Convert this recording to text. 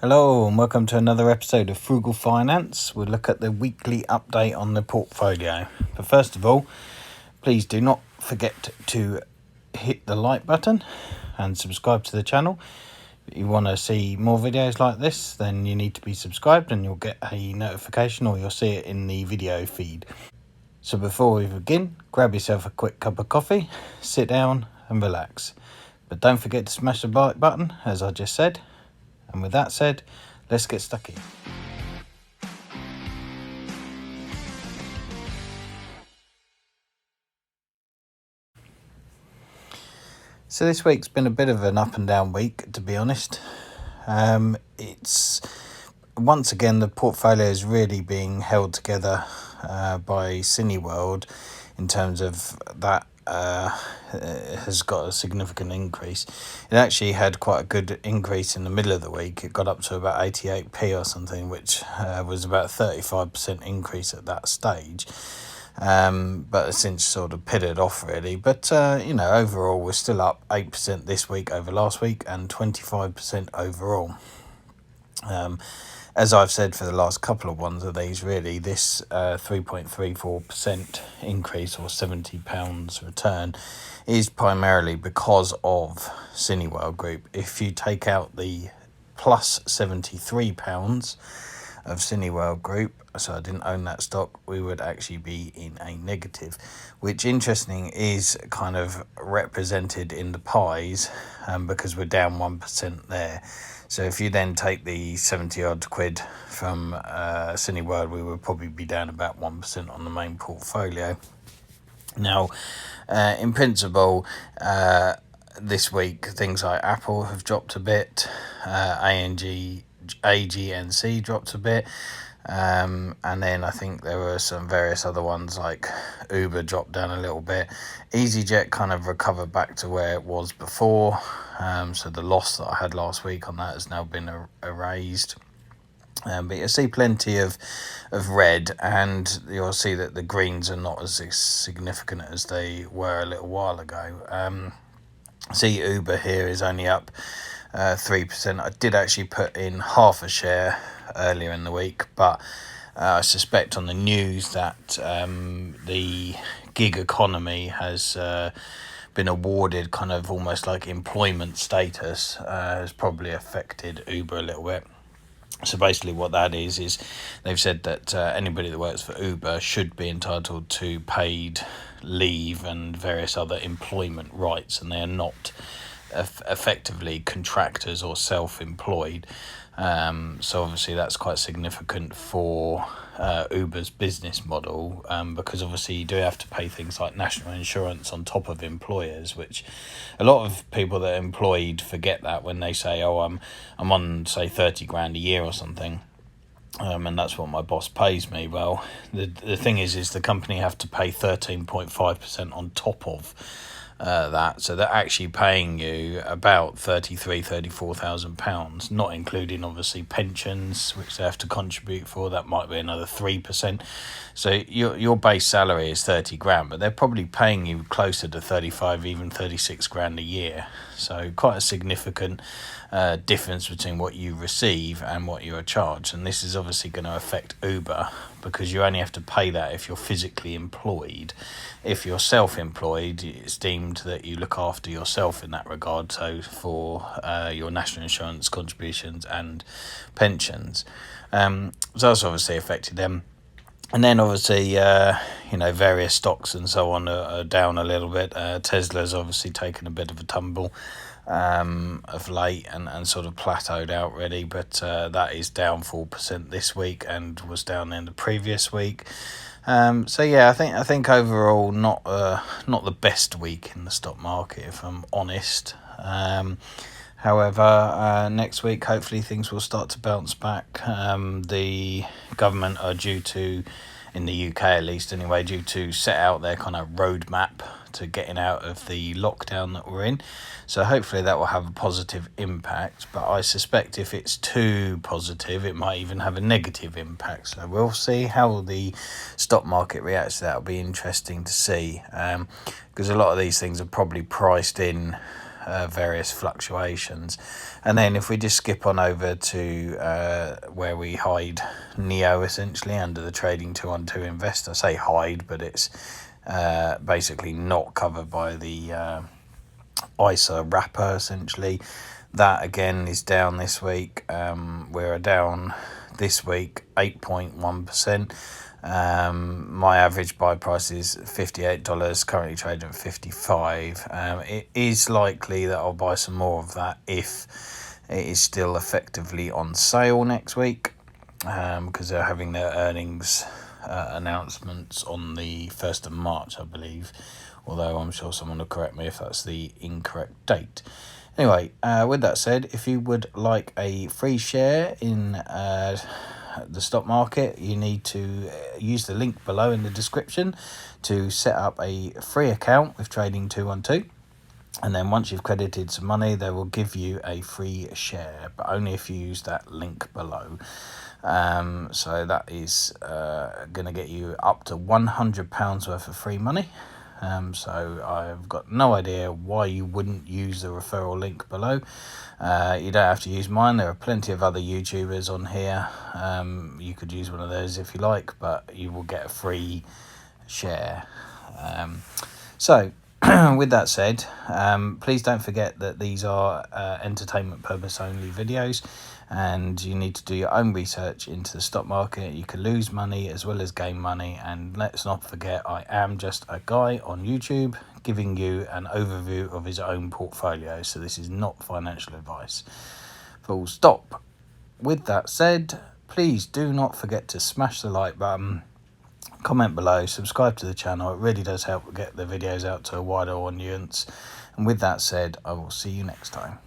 Hello and welcome to another episode of Frugal Finance. We'll look at the weekly update on the portfolio. But first of all, please do not forget to hit the like button and subscribe to the channel. If you want to see more videos like this, then you need to be subscribed and you'll get a notification or you'll see it in the video feed. So before we begin, grab yourself a quick cup of coffee, sit down and relax. But don't forget to smash the like button, as I just said. And with that said, let's get stuck in. So this week's been a bit of an up and down week, to be honest. It's once again the portfolio is really being held together by Cineworld in terms of that has got a significant increase. It actually had quite a good increase in the middle of the week. It got up to about 88p or something, which was about 35% increase at that stage. But it's since sort of pitted off really. But overall we're still up 8% this week over last week and 25% overall. As I've said for the last couple of ones of these, really, this 3.34% increase or £70 return is primarily because of Cineworld Group. If you take out the plus £73 of Cineworld Group, so I didn't own that stock, we would actually be in a negative, which interesting is kind of represented in the pies because we're down 1% there. So if you then take the 70 odd quid from Cineworld, we would probably be down about 1% on the main portfolio. Now, in principle, this week things like Apple have dropped a bit, AGNC dropped a bit, and then I think there were some various other ones like Uber dropped down a little bit. EasyJet kind of recovered back to where it was before, so the loss that I had last week on that has now been erased. But you'll see plenty of red, and you'll see that the greens are not as significant as they were a little while ago. See Uber here is only up 3%. I did actually put in half a share earlier in the week, but I suspect on the news that the gig economy has been awarded kind of almost like employment status, has probably affected Uber a little bit. So basically what that is they've said that anybody that works for Uber should be entitled to paid leave and various other employment rights, and they are not effectively contractors or self-employed. So obviously that's quite significant for Uber's business model, because obviously you do have to pay things like national insurance on top of employers, which a lot of people that are employed forget that when they say, oh, I'm on say 30 grand a year or something, and that's what my boss pays me. Well, the thing is the company have to pay 13.5% on top of that, so they're actually paying you about £34,000, not including obviously pensions, which they have to contribute for. That might be another 3%. So your base salary is 30 grand, but they're probably paying you closer to 35, even 36 grand a year. So quite a significant difference between what you receive and what you are charged, and this is obviously going to affect Uber because you only have to pay that if you're physically employed. If you're self-employed, it's deemed that you look after yourself in that regard, so for your national insurance contributions and pensions. So that's obviously affected them. And then obviously, various stocks and so on are down a little bit. Tesla's obviously taken a bit of a tumble of late and sort of plateaued out really, but that is down 4% this week and was down in the previous week. So yeah, I think overall not the best week in the stock market, if I'm honest. However, next week hopefully things will start to bounce back. The government are due to, in the UK at least anyway, due to set out their kind of roadmap to getting out of the lockdown that we're in. So hopefully that will have a positive impact, but I suspect if it's too positive, it might even have a negative impact. So we'll see how the stock market reacts to that. It'll be interesting to see, because a lot of these things are probably priced in various fluctuations. And then if we just skip on over to where we hide Neo essentially under the trading 212 invest. I say hide, but it's basically not covered by the ISA wrapper essentially. That again is down this week. We're down this week 8.1%. My average buy price is $58, currently trading at $55. It is likely that I'll buy some more of that if it is still effectively on sale next week, because they're having their earnings announcements on the 1st of March, I believe, although I'm sure someone will correct me if that's the incorrect date. Anyway, with that said, if you would like a free share in the stock market, you need to use the link below in the description to set up a free account with Trading 212. And then once you've credited some money, they will give you a free share, but only if you use that link below. So that is going to get you up to £100 worth of free money. So I've got no idea why you wouldn't use the referral link below. You don't have to use mine. There are plenty of other YouTubers on here. You could use one of those if you like, but you will get a free share. So with that said, please don't forget that these are entertainment purpose only videos, and you need to do your own research into the stock market. You can lose money as well as gain money, and let's not forget, I am just a guy on YouTube giving you an overview of his own portfolio, so this is not financial advice. Full stop. With that said, please do not forget to smash the like button, comment below, subscribe to the channel. It really does help get the videos out to a wider audience. And with that said, I will see you next time.